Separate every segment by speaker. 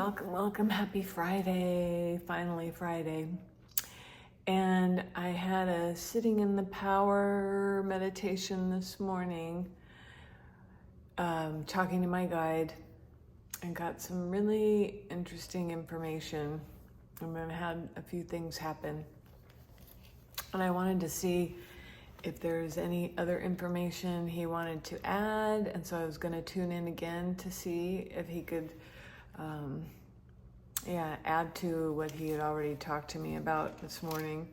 Speaker 1: welcome. Happy Friday. Finally Friday. And I had a sitting in the power meditation this morning, talking to my guide, and got some really interesting information. And I had a few things happen. And I wanted to see if there's any other information he wanted to add. And so I was going to tune in again to see if he could add to what he had already talked to me about this morning.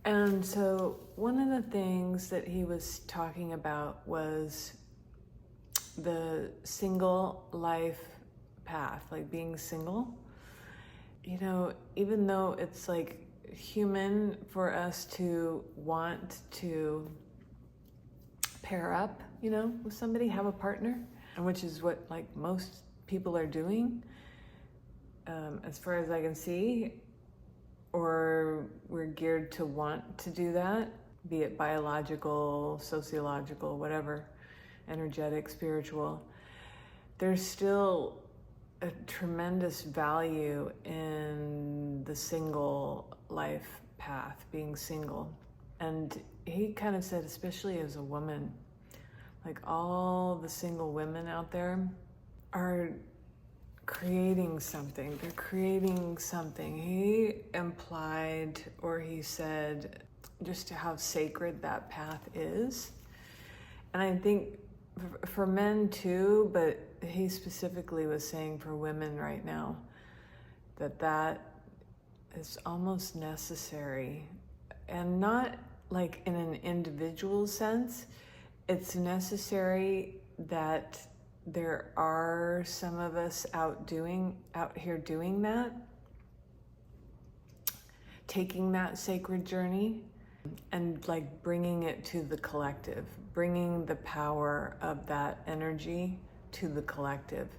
Speaker 1: And so one of the things that he was talking about was the single life path, like being single. You know, even though it's like human for us to want to pair up, you know, with somebody, have a partner, which is what like most people are doing, as far as I can see, or we're geared to want to do that, be it biological, sociological, whatever, energetic, spiritual. There's still a tremendous value in the single life path, being single. And he kind of said, especially as a woman, like all the single women out there are creating something. They're creating something. He implied, or he said, just how sacred that path is. And I think for men too, but he specifically was saying for women right now, that is almost necessary. And not like in an individual sense. It's necessary that there are some of us out here doing that, taking that sacred journey and like bringing it to the collective, bringing the power of that energy to the collective.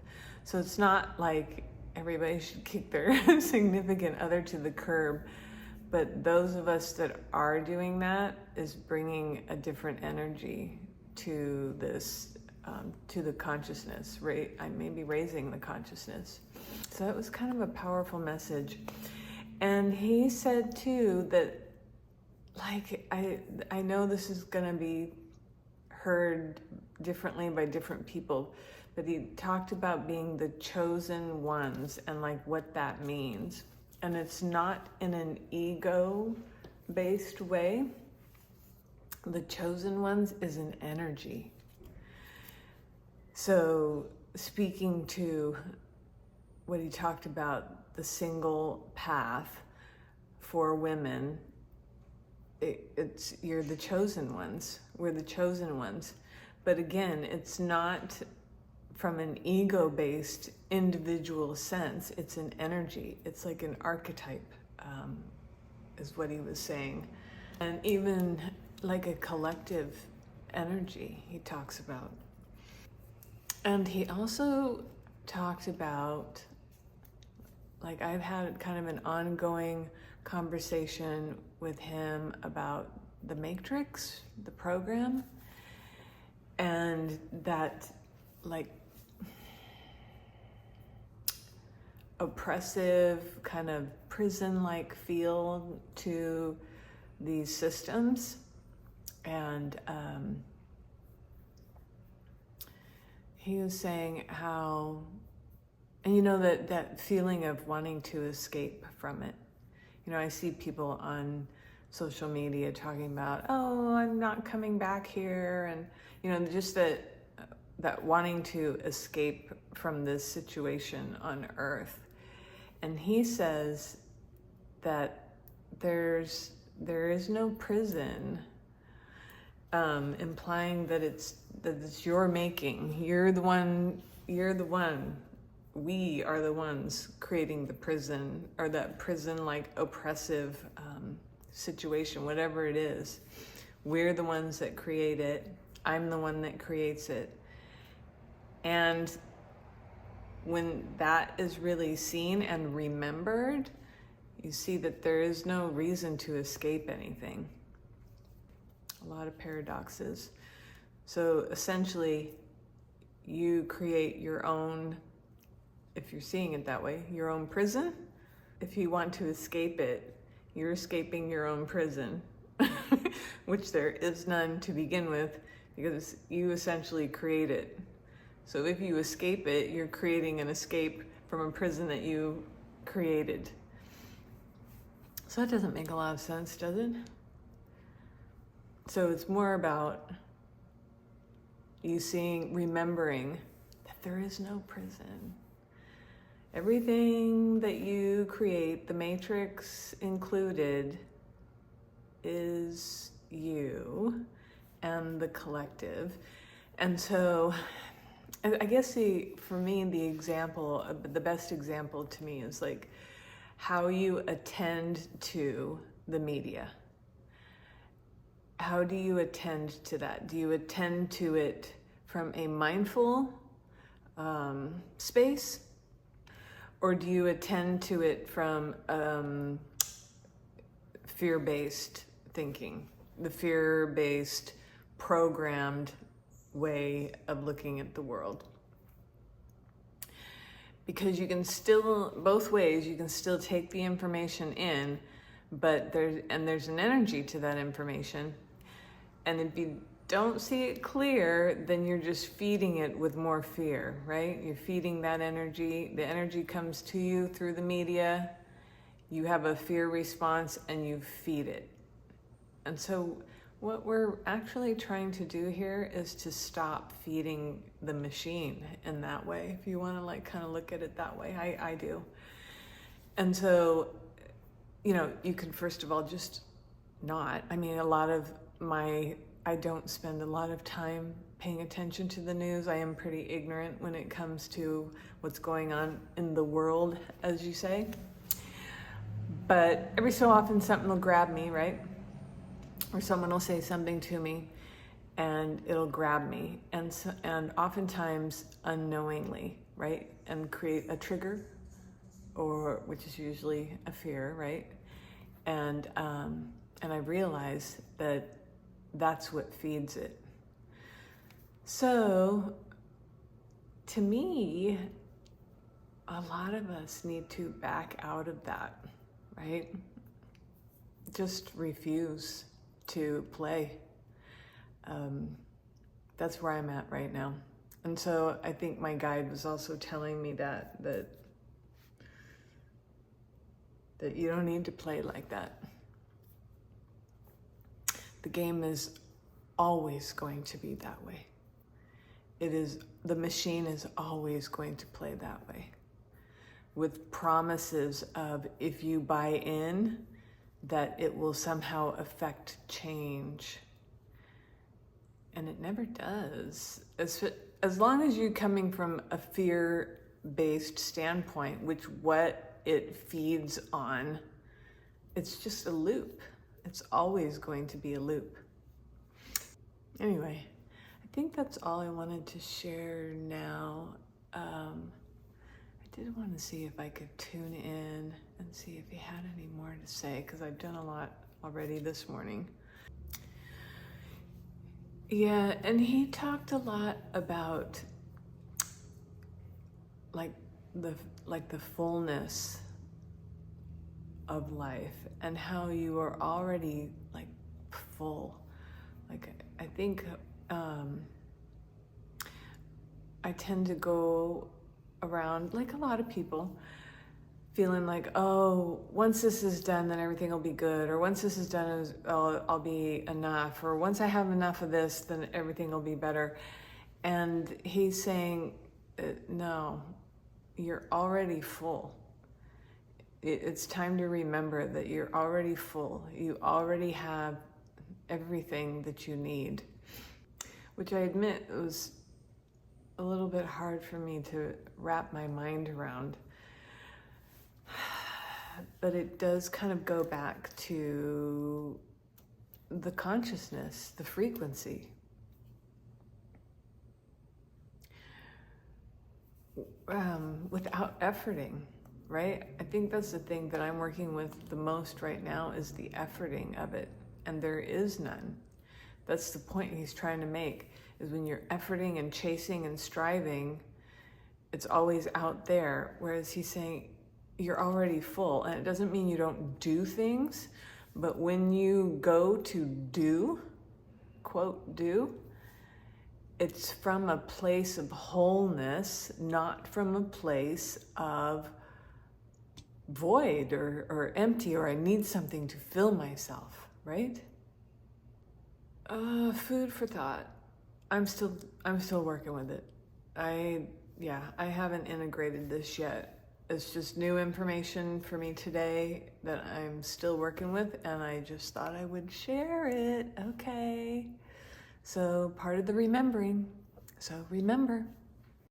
Speaker 1: So it's not like everybody should kick their significant other to the curb, but those of us that are doing that is bringing a different energy to this, to the consciousness, maybe raising the consciousness. So it was kind of a powerful message. And he said too that, like, I know this is going to be heard differently by different people, but he talked about being the chosen ones and like what that means. And it's not in an ego-based way. The chosen ones is an energy. So speaking to what he talked about, the single path for women, you're the chosen ones. We're the chosen ones. But again, it's not from an ego-based individual sense. It's an energy. It's like an archetype, is what he was saying. And even like a collective energy he talks about. And he also talked about, like, I've had kind of an ongoing conversation with him about the Matrix, the program, and that like oppressive kind of prison-like feel to these systems. And he was saying how, and you know, that feeling of wanting to escape from it. You know, I see people on social media talking about, oh, I'm not coming back here. And, you know, just that wanting to escape from this situation on Earth. And he says that there is no prison, implying that it's your making. You're the one. We are the ones creating the prison, or that prison-like oppressive situation, whatever it is. We're the ones that create it. I'm the one that creates it. And when that is really seen and remembered, you see that there is no reason to escape anything. A lot of paradoxes. So essentially, you create your own if you're seeing it that way, your own prison. If you want to escape it, you're escaping your own prison, which there is none to begin with, because you essentially create it. So if you escape it, you're creating an escape from a prison that you created. So that doesn't make a lot of sense, does it? So it's more about you remembering that there is no prison. Everything that you create, the matrix included, is you and the collective. And so I guess for me, the best example to me is like how you attend to the media. How do you attend to that? Do you attend to it from a mindful space? Or do you attend to it from fear-based thinking, the fear-based programmed way of looking at the world? Because you can still, both ways, you can still take the information in, but there's an energy to that information. And if you don't see it clear, then you're just feeding it with more fear, right? You're feeding that energy. The energy comes to you through the media. You have a fear response and you feed it. And so what we're actually trying to do here is to stop feeding the machine in that way. If you want to like kind of look at it that way, I do. And so, you can first of all just not. I mean, I don't spend a lot of time paying attention to the news. I am pretty ignorant when it comes to what's going on in the world, as you say. But every so often something will grab me, right? Or someone will say something to me and it'll grab me. And oftentimes unknowingly, right? And create a trigger, which is usually a fear, right? And I realize that that's what feeds it. So, to me, a lot of us need to back out of that, right? Just refuse to play. That's where I'm at right now. And so I think my guide was also telling me that you don't need to play like that. The game is always going to be that way. The machine is always going to play that way, with promises of if you buy in, that it will somehow affect change. And it never does. As long as you're coming from a fear-based standpoint, which what it feeds on, it's just a loop. It's always going to be a loop. Anyway, I think that's all I wanted to share now. I did want to see if I could tune in and see if he had any more to say, because I've done a lot already this morning. Yeah, and he talked a lot about like the fullness of life and how you are already like full. Like I think I tend to go around, like a lot of people, feeling like, oh, once this is done, then everything will be good. Or once this is done, I'll be enough. Or once I have enough of this, then everything will be better. And he's saying, no, you're already full. It's time to remember that you're already full. You already have everything that you need, which I admit was a little bit hard for me to wrap my mind around. But it does kind of go back to the consciousness, the frequency. Without efforting, right? I think that's the thing that I'm working with the most right now, is the efforting of it. And there is none. That's the point he's trying to make, is when you're efforting and chasing and striving, it's always out there. Whereas he's saying you're already full. And it doesn't mean you don't do things, but when you go to do, quote, do, it's from a place of wholeness, not from a place of void or empty, or I need something to fill myself, right? Food for thought. I'm still working with it. I haven't integrated this yet. It's just new information for me today that I'm still working with, and I just thought I would share it. Okay. So part of the remembering. So remember.